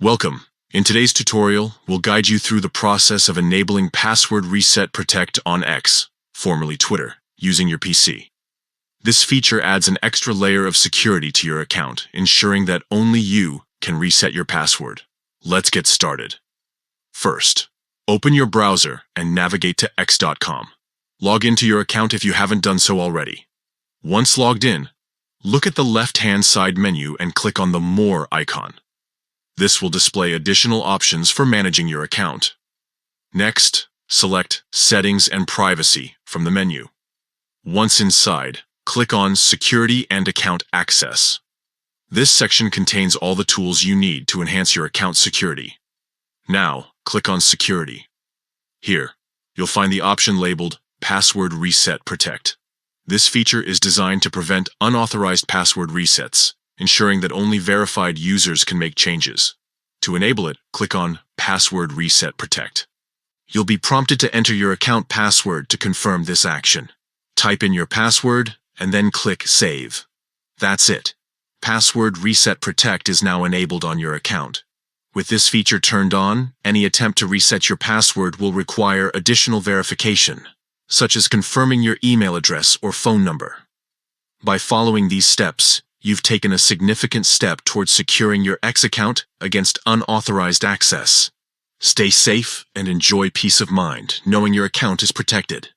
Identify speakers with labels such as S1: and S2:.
S1: Welcome. In today's tutorial, we'll guide you through the process of enabling Password Reset Protect on X, formerly Twitter, using your PC. This feature adds an extra layer of security to your account, ensuring that only you can reset your password. Let's get started. First, open your browser and navigate to x.com. Log into your account if you haven't done so already. Once logged in, look at the left-hand side menu and click on the More icon. This will display additional options for managing your account. Next, select Settings and Privacy from the menu. Once inside, click on Security and Account Access. This section contains all the tools you need to enhance your account security. Now, click on Security. Here, you'll find the option labeled Password Reset Protect. This feature is designed to prevent unauthorized password resets, ensuring that only verified users can make changes. To enable it, click on Password Reset Protect. You'll be prompted to enter your account password to confirm this action. Type in your password and then click Save. That's it. Password Reset Protect is now enabled on your account. With this feature turned on, any attempt to reset your password will require additional verification, such as confirming your email address or phone number. By following these steps, you've taken a significant step towards securing your X account against unauthorized access. Stay safe and enjoy peace of mind knowing your account is protected.